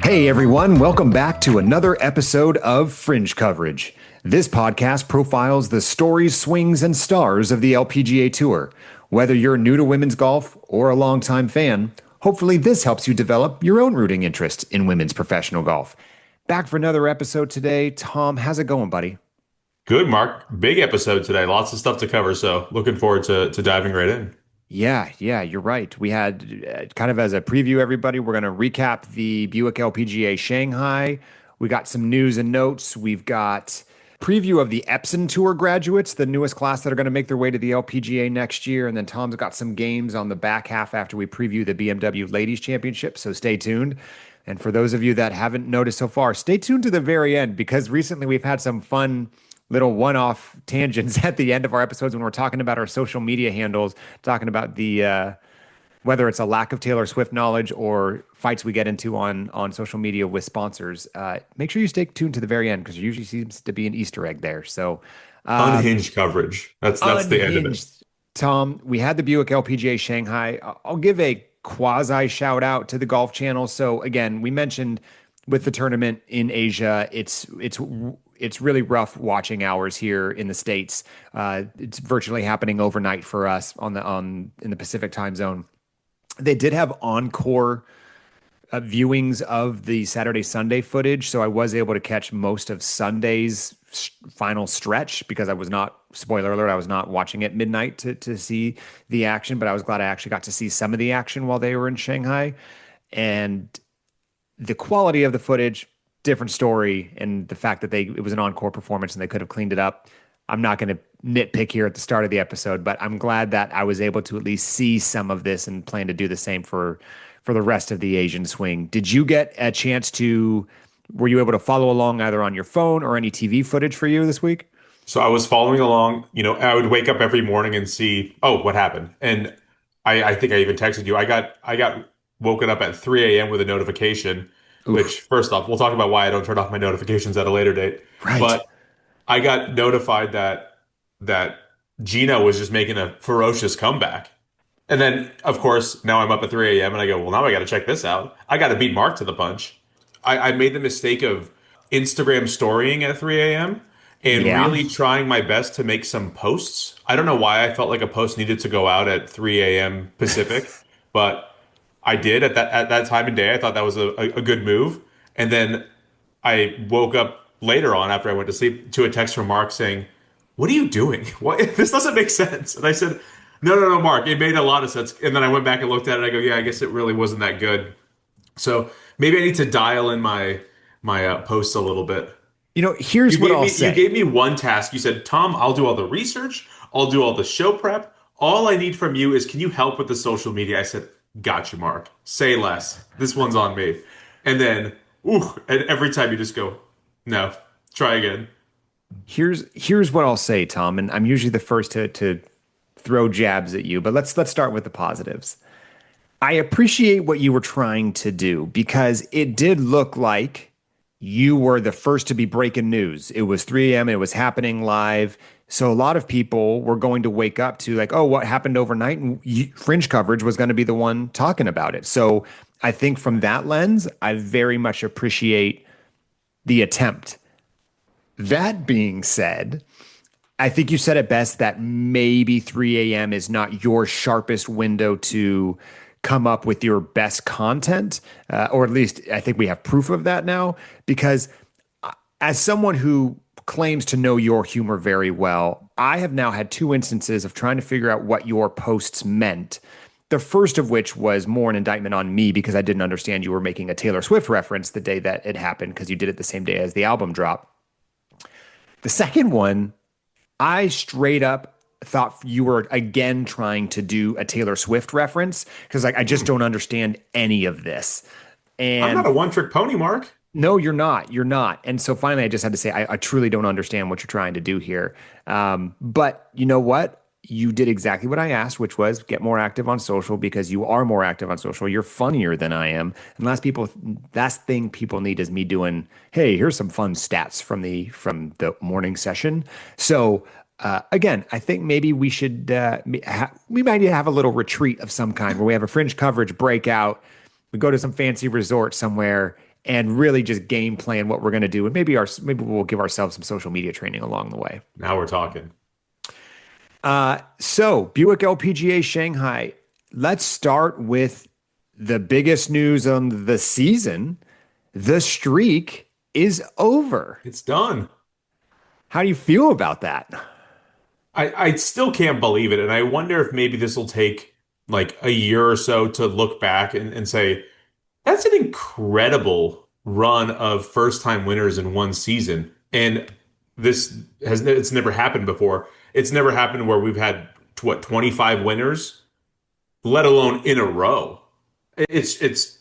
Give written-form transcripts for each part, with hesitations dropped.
Hey everyone, welcome back to another episode of Fringe Coverage. This podcast profiles the stories, swings, and stars of the LPGA Tour. Whether you're new to women's golf or a longtime fan, hopefully this helps you develop your own rooting interest in women's professional golf. Back for another episode today. Tom, how's it going, buddy? Good, Mark. Big episode today. Lots of stuff to cover. So looking forward to diving right in. Yeah, you're right. We had kind of as a preview, everybody, we're going to recap the Buick LPGA Shanghai. We got some news and notes. We've got preview of the Epson Tour graduates, the newest class that are going to make their way to the LPGA next year. And then Tom's got some games on the back half after we preview the BMW Ladies Championship. So stay tuned. And for those of you that haven't noticed so far, stay tuned to the very end because recently we've had some fun little one-off tangents at the end of our episodes when we're talking about our social media handles, talking about the whether it's a lack of Taylor Swift knowledge or fights we get into on social media with sponsors. Make sure you stay tuned to the very end because there usually seems to be an Easter egg there. So Unhinged coverage. That's the end of it. Tom, we had the Buick LPGA Shanghai. I'll give a quasi shout out to the Golf Channel. So again, we mentioned with the tournament in Asia, it's really rough watching hours here in the States. It's virtually happening overnight for us in the Pacific time zone. They did have encore viewings of the Saturday Sunday footage, so I was able to catch most of Sunday's final stretch because I was not, spoiler alert, I was not watching at midnight to see the action, but I was glad I actually got to see some of the action while they were in Shanghai. And the quality of the footage, different story, and the fact that it was an encore performance and they could have cleaned it up. I'm not going to nitpick here at the start of the episode, but I'm glad that I was able to at least see some of this and plan to do the same for the rest of the Asian swing. Did you get a chance were you able to follow along either on your phone or any TV footage for you this week? So I was following along. I would wake up every morning and see, oh, what happened? And I think I even texted you. I got woken up at 3 a.m. with a notification, Oof. which first off, we'll talk about why I don't turn off my notifications at a later date. Right. But I got notified that Jeeno was just making a ferocious comeback. And then, of course, now I'm up at 3 a.m. and I go, well, now I got to check this out. I got to beat Marc to the punch. I made the mistake of Instagram storying at 3 a.m. and really trying my best to make some posts. I don't know why I felt like a post needed to go out at 3 a.m. Pacific, but I did at that time of day. I thought that was a good move. And then I woke up later on after I went to sleep to a text from Marc saying, what are you doing? What? This doesn't make sense. And I said, no, Marc, it made a lot of sense. And then I went back and looked at it. I go, yeah, I guess it really wasn't that good. So maybe I need to dial in my posts a little bit. Here's what I'll say. You gave me one task. You said, Tom, I'll do all the research. I'll do all the show prep. All I need from you is, can you help with the social media? I said, got you, Marc. Say less. This one's on me. And then, and every time you just go, no, try again. Here's what I'll say, Tom, and I'm usually the first to throw jabs at you, but let's start with the positives. I appreciate what you were trying to do because it did look like you were the first to be breaking news. It was 3 a.m. It was happening live. So a lot of people were going to wake up to like, oh, what happened overnight? And Fringe Coverage was going to be the one talking about it. So I think from that lens, I very much appreciate the attempt. That being said, I think you said it best that maybe 3 a.m. is not your sharpest window to come up with your best content, or at least I think we have proof of that now, because as someone who claims to know your humor very well, I have now had two instances of trying to figure out what your posts meant. The first of which was more an indictment on me because I didn't understand you were making a Taylor Swift reference the day that it happened because you did it the same day as the album drop. The second one, I straight up thought you were again trying to do a Taylor Swift reference because I just don't understand any of this. And I'm not a one-trick pony, Marc. No, you're not. You're not. And so finally, I just had to say, I truly don't understand what you're trying to do here. But you know what? You did exactly what I asked, which was get more active on social because you are more active on social. You're funnier than I am. And last thing people need is me doing, hey, here's some fun stats from the morning session. So again, I think maybe we should, we might have a little retreat of some kind where we have a Fringe Coverage breakout. We go to some fancy resort somewhere and really just game plan what we're going to do. And maybe we'll give ourselves some social media training along the way. Now we're talking. So Buick LPGA Shanghai. Let's start with the biggest news on the season. The streak is over. It's done. How do you feel about that? I still can't believe it. And I wonder if maybe this will take like a year or so to look back and say, that's an incredible run of first time winners in one season. And it's never happened before. It's never happened where we've had what, 25 winners, let alone in a row. It's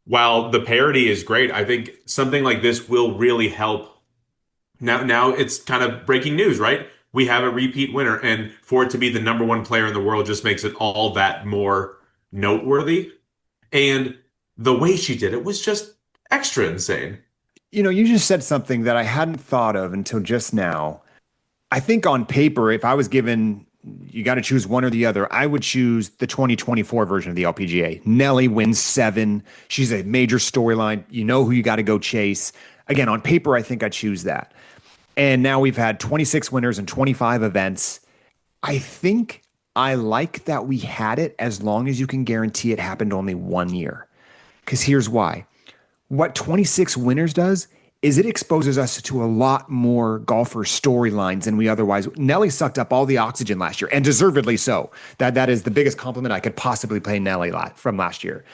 while the parity is great, I think something like this will really help. Now it's kind of breaking news, right? We have a repeat winner, and for it to be the number one player in the world just makes it all that more noteworthy. And the way she did it was just extra insane. You just said something that I hadn't thought of until just now. I think on paper, if I was given, you got to choose one or the other, I would choose the 2024 version of the LPGA. Nelly wins 7. She's a major storyline. You know who you got to go chase. Again, on paper, I think I choose that. And now we've had 26 winners and 25 events. I think I like that we had it as long as you can guarantee it happened only 1 year. Because here's why. What 26 winners does is it exposes us to a lot more golfer storylines than we otherwise. Nelly sucked up all the oxygen last year, and deservedly so. That is the biggest compliment I could possibly pay Nelly from last year.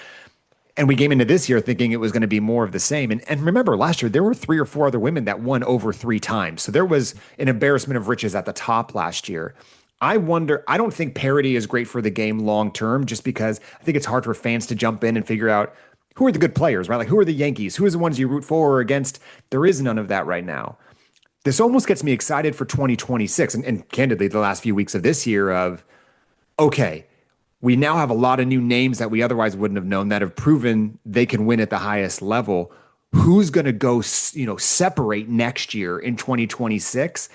And we came into this year thinking it was going to be more of the same. And remember, last year, there were 3 or 4 other women that won over 3 times. So there was an embarrassment of riches at the top last year. I don't think parity is great for the game long term, just because I think it's hard for fans to jump in and figure out who are the good players, right? Like, who are the Yankees? Who are the ones you root for or against? There is none of that right now. This almost gets me excited for 2026. And candidly, the last few weeks of this year of, okay, we now have a lot of new names that we otherwise wouldn't have known that have proven they can win at the highest level. Who's going to go, separate next year in 2026?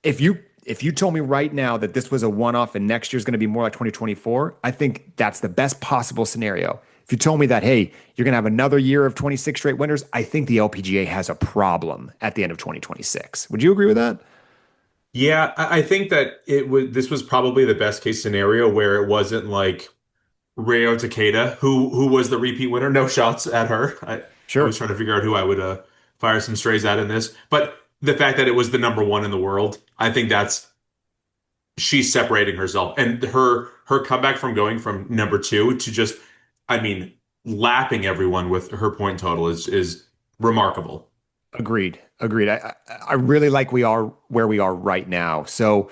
If you told me right now that this was a one-off and next year's going to be more like 2024, I think that's the best possible scenario. If you told me that, hey, you're going to have another year of 26 straight winners, I think the LPGA has a problem at the end of 2026. Would you agree with that? Yeah, I think that this was probably the best case scenario where it wasn't like Ryo Takeda, who was the repeat winner. No shots at her. I was Sure. trying to figure out who I would fire some strays at in this. But the fact that it was the number one in the world, I think that's she's separating herself. And her comeback from going from number 2 to just, I mean, lapping everyone with her point total is remarkable. Agreed. Agreed. I really like we are where we are right now. So,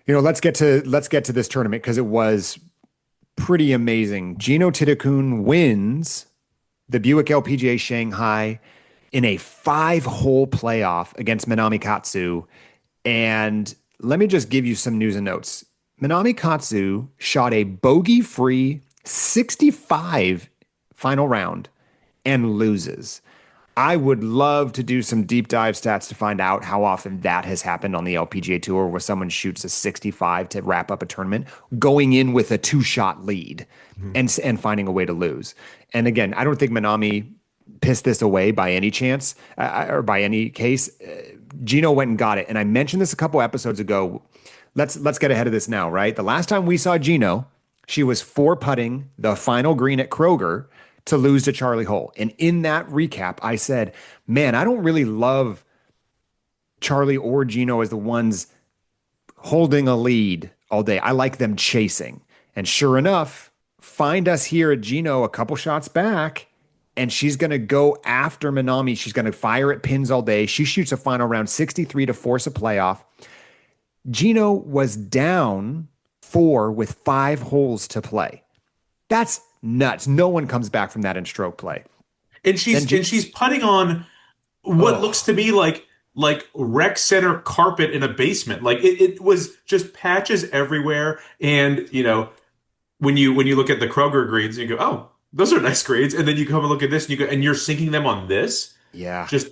let's get to this tournament because it was pretty amazing. Jeeno Thitikul wins the Buick LPGA Shanghai in a 5-hole playoff against Minami Katsu. And let me just give you some news and notes. Minami Katsu shot a bogey-free 65 final round and loses. I would love to do some deep dive stats to find out how often that has happened on the LPGA Tour where someone shoots a 65 to wrap up a tournament, going in with a 2-shot lead and finding a way to lose. And again, I don't think Minami pissed this away by any chance or by any case. Jeeno went and got it. And I mentioned this a couple episodes ago. Let's get ahead of this now, right? The last time we saw Jeeno, she was 4-putting the final green at Kroger to lose to Charley Hull. And in that recap, I said, man, I don't really love Charley or Jeeno as the ones holding a lead all day. I like them chasing. And sure enough, find us here at Jeeno a couple shots back, and she's going to go after Minami. She's going to fire at pins all day. She shoots a final round 63 to force a playoff. Jeeno was down 4 with 5 holes to play. That's nuts. No one comes back from that in stroke play. And she's putting on what Oh, looks to be like rec center carpet in a basement. Like it was just patches everywhere. And when you look at the Kroger greens, you go, oh, those are nice greens. And then you come and look at this and you go, and you're sinking them on this. yeah. Just,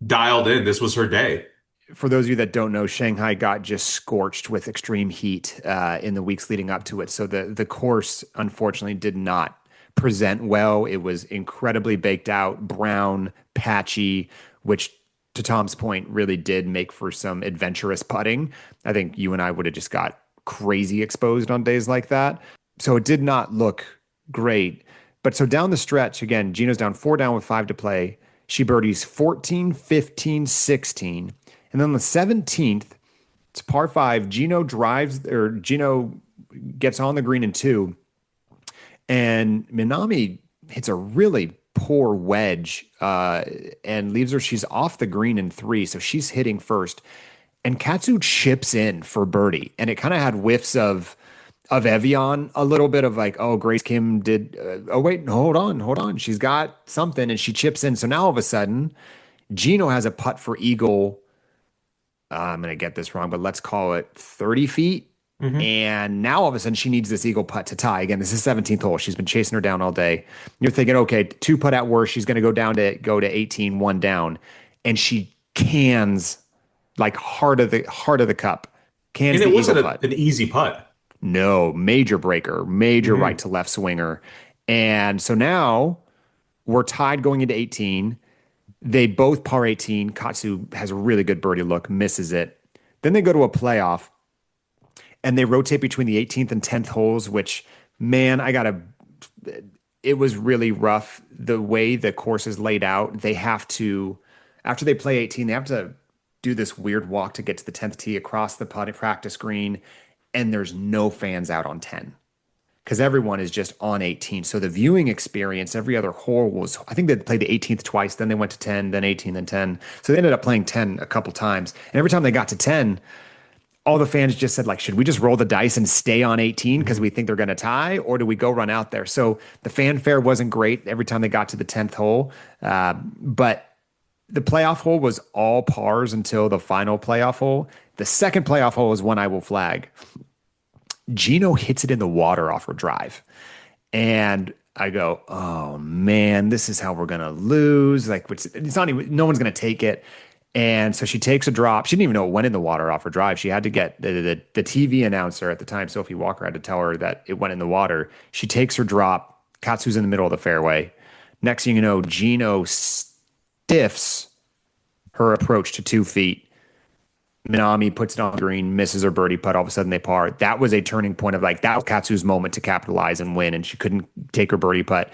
dialed in. This was her day. For those of you that don't know, Shanghai got just scorched with extreme heat in the weeks leading up to it. So the course, unfortunately, did not present well. It was incredibly baked out, brown, patchy, which to Tom's point really did make for some adventurous putting. I think you and I would have just got crazy exposed on days like that. So it did not look great. But so down the stretch, again, Gino's down 4 down with 5 to play. She birdies 14, 15, 16. And then on the 17th, it's par five. Gino gets on the green in two, and Minami hits a really poor wedge and leaves her. She's off the green in three, so she's hitting first. And Katsu chips in for birdie, and it kind of had whiffs of Evian, a little bit of like, oh, Grace Kim did. Oh wait, hold on, she's got something, and she chips in. So now all of a sudden, Gino has a putt for eagle. I'm going to get this wrong, but let's call it 30 feet. Hmm. And now all of a sudden she needs this eagle putt to tie. Again, this is 17th hole. She's been chasing her down all day. You're thinking, okay, two putt at worst. She's going to go to 18, 1 down. And she cans like heart of the cup. Cans And the it eagle wasn't putt. an easy putt. No, major breaker, major right Hmm. to left swinger. And so now we're tied going into 18. They both par 18. Katsu has a really good birdie look, misses it. Then they go to a playoff and they rotate between the 18th and 10th holes, which, man, it was really rough. The way the course is laid out, they have to, after they play 18, they have to do this weird walk to get to the 10th tee across the practice green. And there's no fans out on 10 because everyone is just on 18. So the viewing experience, every other hole was, I think they played the 18th twice, then they went to 10, then 18, then 10. So they ended up playing 10 a couple times. And every time they got to 10, all the fans just said, like, should we just roll the dice and stay on 18 because we think they're going to tie, or do we go run out there? So the fanfare wasn't great every time they got to the 10th hole. But the playoff hole was all pars until the final playoff hole. The second playoff hole is one I will flag. Jeeno hits it in the water off her drive. And I go, oh man, this is how we're gonna lose. Like, it's not even, no one's gonna take it. And so she takes a drop. She didn't even know it went in the water off her drive. She had to get the TV announcer at the time, Sophie Walker, had to tell her that it went in the water. She takes her drop. Katsu's in the middle of the fairway. Next thing you know, Jeeno stiffs her approach to 2 feet. Minami puts it on the green, misses her birdie putt. All of a sudden they par. That was a turning point of like that was Katsu's moment to capitalize and win, and she couldn't take her birdie putt.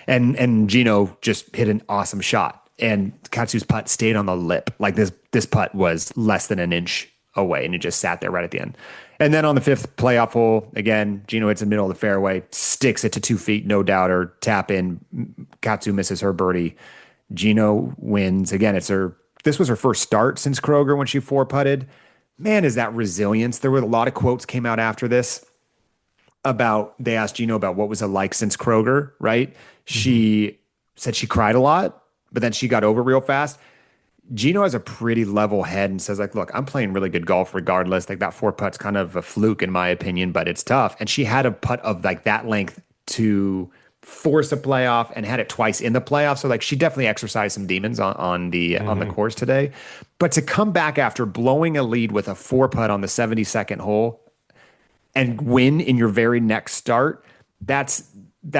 And Jeeno just hit an awesome shot, and Katsu's putt stayed on the lip. Like this putt was less than an inch away, and it just sat there right at the end. And then on the fifth playoff hole, again, Jeeno hits the middle of the fairway, sticks it to 2 feet, no doubter, tap in. Katsu misses her birdie. Jeeno wins. Again, this was her first start since Kroger when she four putted. Man, is that resilience. There were a lot of quotes came out after this about, they asked Jeeno about what was it like since Kroger, right? Hmm. She said she cried a lot, but then she got over real fast. Jeeno has a pretty level head and says, like, look, I'm playing really good golf regardless. Like that four putt's kind of a fluke in my opinion, but it's tough. And she had a putt of like that length to force a playoff and had it twice in the playoff. So like she definitely exercised some demons on the Hmm. course today. But to come back after blowing a lead with a four putt on the 72nd hole and win in your very next start, that's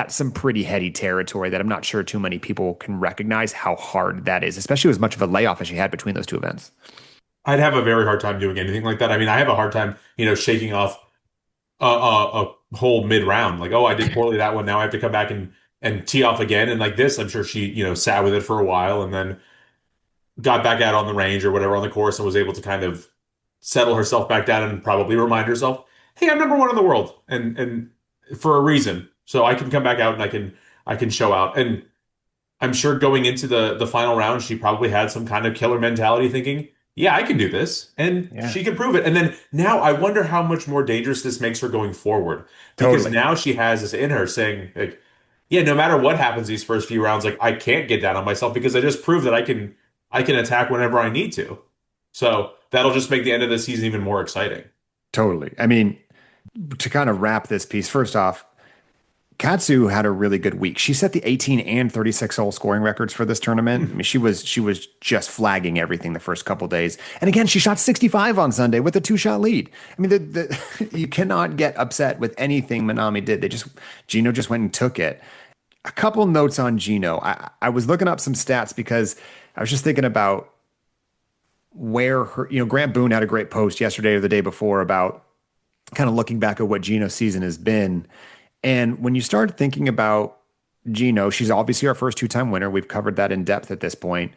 some pretty heady territory that I'm not sure too many people can recognize how hard that is, especially as much of a layoff as she had between those two events. I'd have a very hard time doing anything like that. I mean, I have a hard time, shaking off a whole mid round. Like, oh, I did poorly that one. Now I have to come back and tee off again. And like this, I'm sure she, sat with it for a while and then got back out on the range or whatever on the course and was able to kind of settle herself back down and probably remind herself, hey, I'm number one in the world and for a reason. So I can come back out and I can show out. And I'm sure going into the final round, she probably had some kind of killer mentality thinking, yeah, I can do this. And Yeah, she can prove it. And then now I wonder how much more dangerous this makes her going forward. Because totally. now she has this in her saying, like, yeah, no matter what happens these first few rounds, like I can't get down on myself because I just proved that I can attack whenever I need to. So that'll just make the end of the season even more exciting. Totally. I mean, to kind of wrap this piece, first off, Katsu had a really good week. She set the 18 and 36 hole scoring records for this tournament. I mean, she was just flagging everything the first couple days. And again, she shot 65 on Sunday with a two-shot lead. I mean, you cannot get upset with anything Minami did. Jeeno just went and took it. A couple notes on Gino. I was looking up some stats because I was just thinking about where her, Grant Boone had a great post yesterday or the day before about kind of looking back at what Gino's season has been. And when you start thinking about Gino, she's obviously our first two-time winner. We've covered that in depth at this point.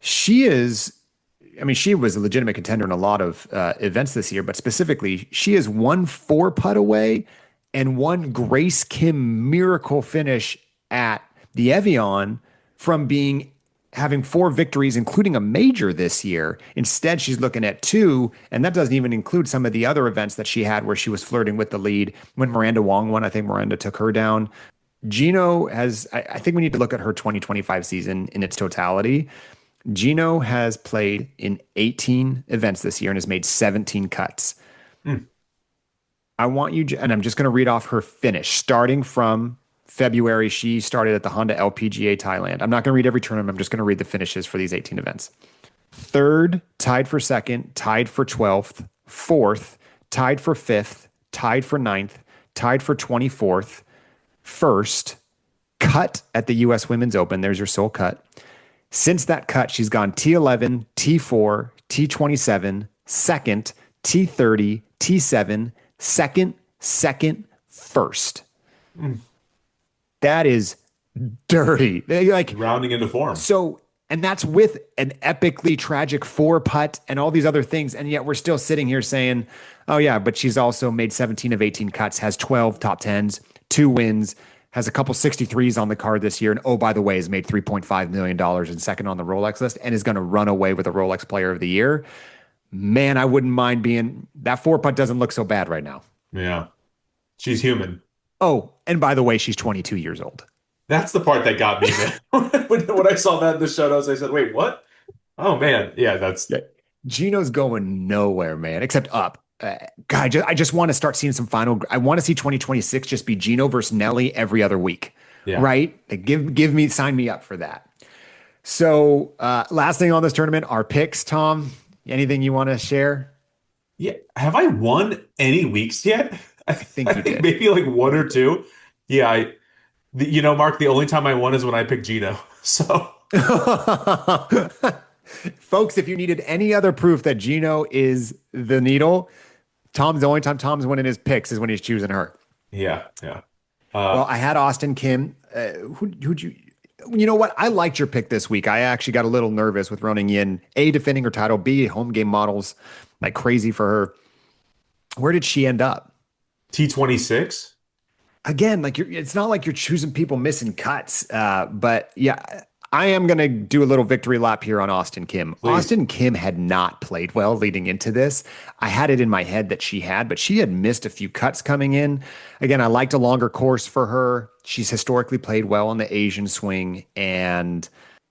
She is, I mean, she was a legitimate contender in a lot of events this year, but specifically, she is one four putt away and one Grace Kim miracle finish at the Evian from being having four victories, including a major this year. Instead, she's looking at two, and that doesn't even include some of the other events that she had where she was flirting with the lead. When Miranda Wong won, I think Miranda took her down. Gino has, I think we need to look at her 2025 season in its totality. Gino has played in 18 events this year and has made 17 cuts. Mm. I want you, and I'm just going to read off her finish. Starting from February, she started at the Honda LPGA Thailand. I'm not going to read every tournament. I'm just going to read the finishes for these 18 events. Third, tied for second, tied for 12th, fourth, tied for fifth, tied for ninth, tied for 24th, first, cut at the U.S. Women's Open. There's your sole cut. Since that cut, she's gone T11, T4, T27, second, T30, T7, second, second, first. Mm. That is dirty. Like Rounding into form. So, and that's with an epically tragic four putt and all these other things. And yet we're still sitting here saying, oh yeah, but she's also made 17 of 18 cuts, has 12 top 10s, 2 wins, has a couple 63s on the card this year. And oh, by the way, has made $3.5 million and second on the Rolex list and is going to run away with the Rolex Player of the Year. Man, I wouldn't mind being, that four putt doesn't look so bad right now. Yeah. She's human. Oh, and by the way, she's 22 years old. That's the part that got me, man. When I saw that in the show notes, I said, wait, what? Oh, man. Yeah, that's. Yeah. Gino's going nowhere, man, except up. God, I just want to start seeing some final. I want to see 2026 just be Gino versus Nelly every other week, right? Like sign me up for that. So, last thing on this tournament, our picks, Tom. Anything you want to share? Yeah. Have I won any weeks yet? I think you did. Maybe like one or two. Yeah. Mark, the only time I won is when I picked Gino. So. Folks, if you needed any other proof that Gino is the needle, the only time Tom's winning his picks is when he's choosing her. Yeah, yeah. Well, I had Austin Kim. Who'd you? You know what? I liked your pick this week. I actually got a little nervous with running in A, defending her title, B, home game models like crazy for her. Where did she end up? T26. Again, like it's not like you're choosing people missing cuts. But yeah, I am going to do a little victory lap here on Austin Kim. Please. Austin Kim had not played well leading into this. I had it in my head that she had, but she had missed a few cuts coming in. Again, I liked a longer course for her. She's historically played well on the Asian swing, and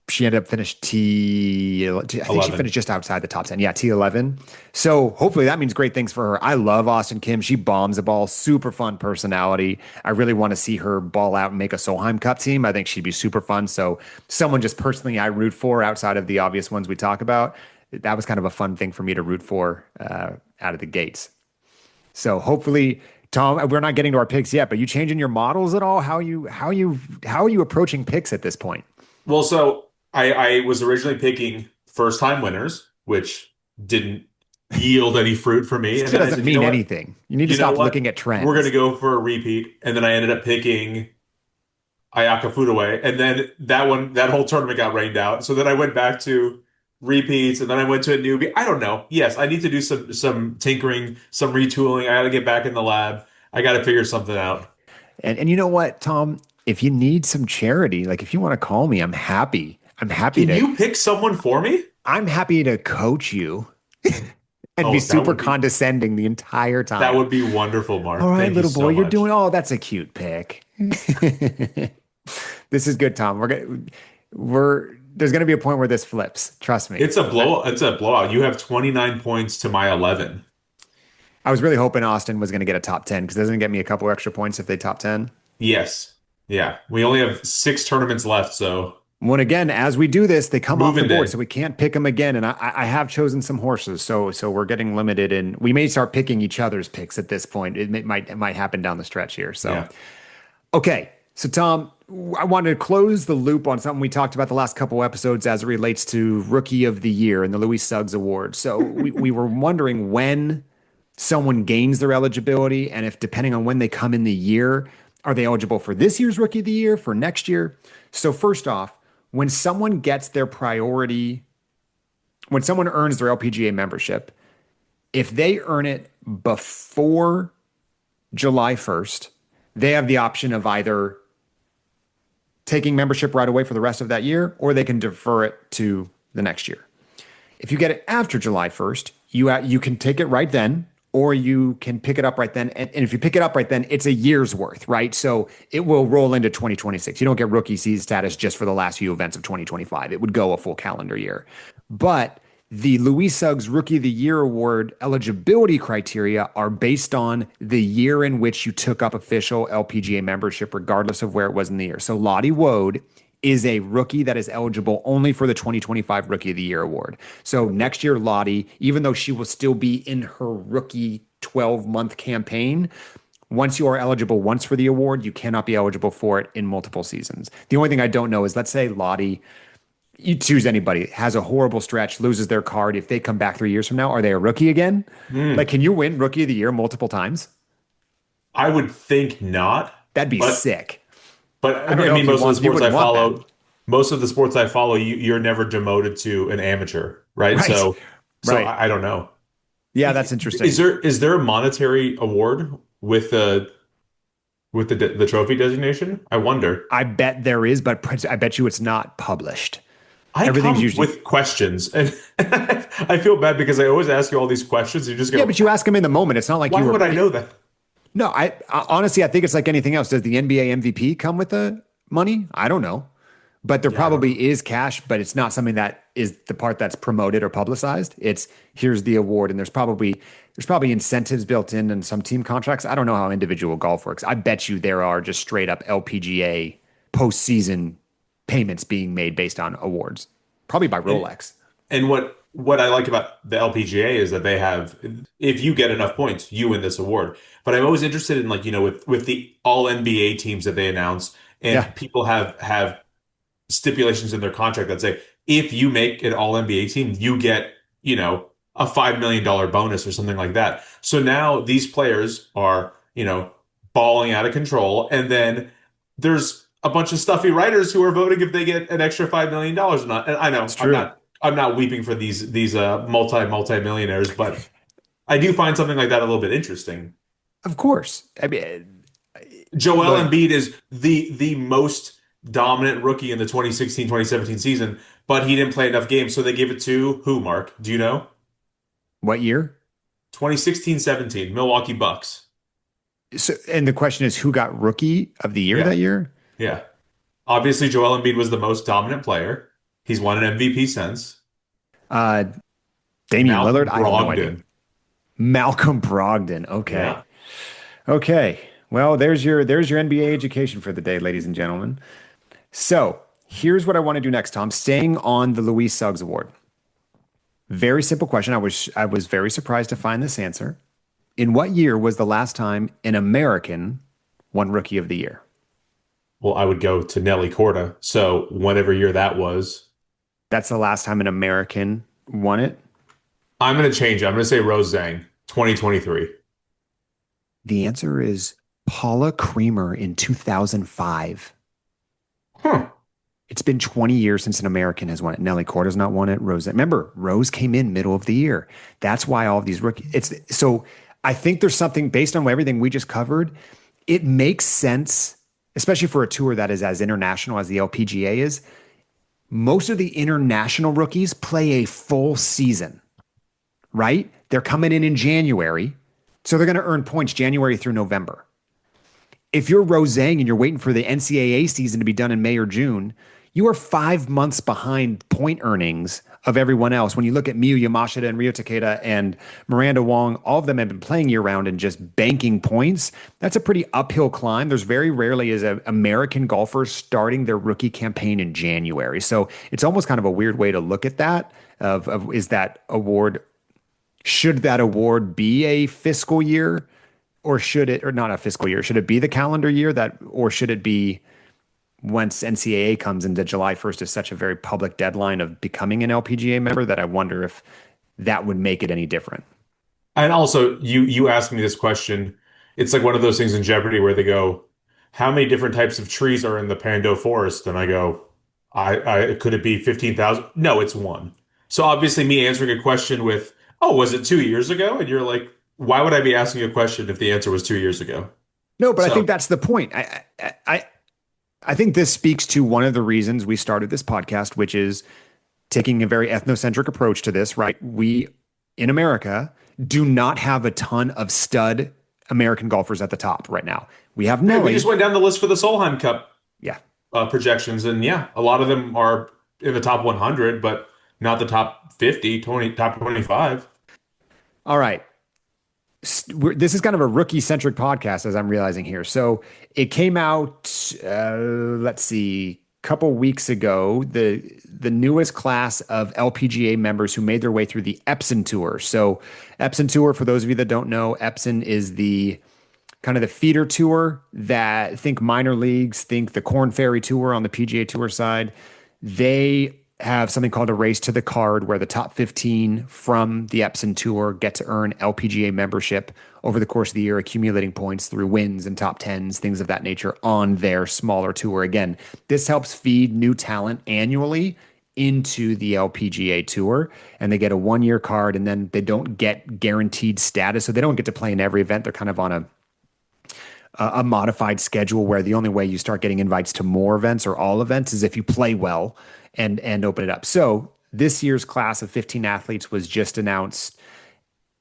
she ended up finished I think she finished just outside the top 10. Yeah, T11. So hopefully that means great things for her. I love Austin Kim. She bombs the ball. Super fun personality. I really want to see her ball out and make a Solheim Cup team. I think she'd be super fun. So someone just personally I root for outside of the obvious ones we talk about. That was kind of a fun thing for me to root for out of the gates. So hopefully, Tom, we're not getting to our picks yet, but you changing your models at all? How are you approaching picks at this point? Well, so I was originally picking first time winners, which didn't yield any fruit for me. It doesn't mean anything. You need to stop looking at trends. We're going to go for a repeat. And then I ended up picking Ayaka Fudaway. And then that whole tournament got rained out. So then I went back to repeats, and then I went to a newbie. I don't know. Yes, I need to do some tinkering, some retooling. I got to get back in the lab. I got to figure something out. And you know what, Tom? If you need some charity, like if you want to call me, I'm happy. Can you pick someone for me? I'm happy to coach you and be super condescending the entire time. That would be wonderful, Mark. All right, little boy, you're doing. Oh, that's a cute pick. This is good, Tom. There's going to be a point where this flips. Trust me. It's a blowout. You have 29 points to my 11. I was really hoping Austin was going to get a top 10 because doesn't it get me a couple extra points if they top 10? Yes. Yeah. We only have 6 tournaments left, so. When again, as we do this, they come off the board, so we can't pick them again. And I have chosen some horses, so we're getting limited, and we may start picking each other's picks at this point. It might happen down the stretch here. So, yeah. Okay, So, Tom, I wanted to close the loop on something we talked about the last couple episodes as it relates to Rookie of the Year and the Louis Suggs Award. So, we were wondering when someone gains their eligibility and if, depending on when they come in the year, are they eligible for this year's Rookie of the Year, for next year? So, first off, when someone gets their priority, when someone earns their LPGA membership, if they earn it before July 1st, they have the option of either taking membership right away for the rest of that year, or they can defer it to the next year. If you get it after July 1st, you can take it right then, or you can pick it up right then. And if you pick it up right then, it's a year's worth, right? So it will roll into 2026. You don't get rookie season status just for the last few events of 2025. It would go a full calendar year. But the Louis Suggs Rookie of the Year Award eligibility criteria are based on the year in which you took up official LPGA membership, regardless of where it was in the year. So Lottie Wode is a rookie that is eligible only for the 2025 Rookie of the Year Award. So next year, Lottie, even though she will still be in her rookie 12-month campaign, once you are eligible once for the award, you cannot be eligible for it in multiple seasons. The only thing I don't know is, let's say Lottie, you choose anybody, has a horrible stretch, loses their card. If they come back 3 years from now, are they a rookie again? Like, can you win Rookie of the Year multiple times? I would think not, That'd be but sick. but I don't I know mean, if you most of the want, you sports I wouldn't want that. follow, you're never demoted to an amateur, right? Right. So Right. I don't know. Yeah, that's interesting. Is there a monetary award with the trophy designation? I wonder. I bet there is, but I bet you it's not published. I Everything's come usually, with questions, and I feel bad because I always ask you all these questions. You just yeah, go, but you ask them in the moment. It's not like why you were, would I know that? no, I honestly, I think it's like anything else. Does the NBA MVP come with the money? I don't know. But there Yeah, I don't know. probably is cash, but it's not something that is the part that's promoted or publicized. It's here's the award, and there's probably incentives built in some team contracts. I don't know how individual golf works. I bet you there are just straight up LPGA postseason payments being made based on awards, probably by And Rolex. and what I like about the LPGA is that they have, if you get enough points, you win this award. But I'm always interested in, like, with the all NBA teams that they announce, Yeah, and people have stipulations in their contract that say if you make an all NBA team, you get, a $5 million bonus or something like that. So now these players are, balling out of control, and then there's a bunch of stuffy writers who are voting if they get an extra $5 million or not. And I know it's true. I'm not weeping for these multi millionaires, but I do find something like that a little bit interesting. Of course. I mean, Joel look, Embiid is the most dominant rookie in the 2016-2017 season, but he didn't play enough games, so they gave it to who, Mark? Do you know? what year? 2016-17, Milwaukee Bucks. So, and the question is, who got Rookie of the Year Yeah, that year? yeah. Obviously, Joel Embiid was the most dominant player. He's won an MVP since. Uh, Damian Lillard? Malcolm I have no idea. Brogdon. Malcolm Brogdon. Okay. Yeah. Okay. Well, there's your NBA education for the day, ladies and gentlemen. So here's what I want to do next, Tom. Staying on the Louis Suggs Award. Very simple question. I was very surprised to find this answer. In what year was the last time an American won Rookie of the Year? Well, I would go to Nelly Corda. So whatever year that was, That's the last time an American won it. I'm going to change it. I'm going to say Rose Zhang, 2023. The answer is Paula Creamer in 2005. Huh. It's been 20 years since an American has won it. Nelly Corda's not won it. Rose, remember, Rose came in middle of the year. That's why all of these rookies. It's so I think there's something based on everything we just covered. It makes sense, especially for a tour that is as international as the LPGA is. Most of the international rookies play a full season, right? They're coming in January, so they're going to earn points January through November. If you're Rosang and you're waiting for the NCAA season to be done in May or June, you are 5 months behind point earnings of everyone else. When you look at Miyu Yamashita and Ryo Takeda and Miranda Wong, all of them have been playing year round and just banking points. That's a pretty uphill climb. There's very rarely is an American golfer starting their rookie campaign in January. So it's almost kind of a weird way to look at that is that award, should that award be a fiscal year? or should it, or not a fiscal year? Should it be the calendar year that, or should it be once NCAA comes into July 1st is such a very public deadline of becoming an LPGA member that I wonder if that would make it any different. And also, you asked me this question. It's like one of those things in Jeopardy where they go, "How many different types of trees are in the Pando forest?" And I go, "I could it be 15,000?" No, it's one. So obviously, me answering a question with, "Oh, was it 2 years ago?" And you're like, "Why would I be asking a question if the answer was 2 years ago?" No, but I So think that's the point. I think this speaks to one of the reasons we started this podcast, which is taking a very ethnocentric approach to this, right? We in America do not have a ton of stud American golfers at the top right now. We have hey, we just Nelly. went down the list for the Solheim Cup Yeah. projections, and yeah, a lot of them are in the top 100, but not the top 50, 20, top 25. All right. This is kind of a rookie centric podcast, as I'm realizing here. So it came out, let's see, a couple weeks ago. The newest class of LPGA members who made their way through the Epson Tour. So Epson Tour, for those of you that don't know, Epson is the kind of the feeder tour that think minor leagues, think the Corn Ferry Tour on the PGA Tour side. They have something called a race to the card where the top 15 from the Epson Tour get to earn LPGA membership over the course of the year, accumulating points through wins and top tens, things of that nature on their smaller tour. Again, this helps feed new talent annually into the LPGA Tour, and they get a 1 year card, and then they don't get guaranteed status. So they don't get to play in every event. They're kind of on a modified schedule where the only way you start getting invites to more events or all events is if you play well and open it up. So this year's class of 15 athletes was just announced,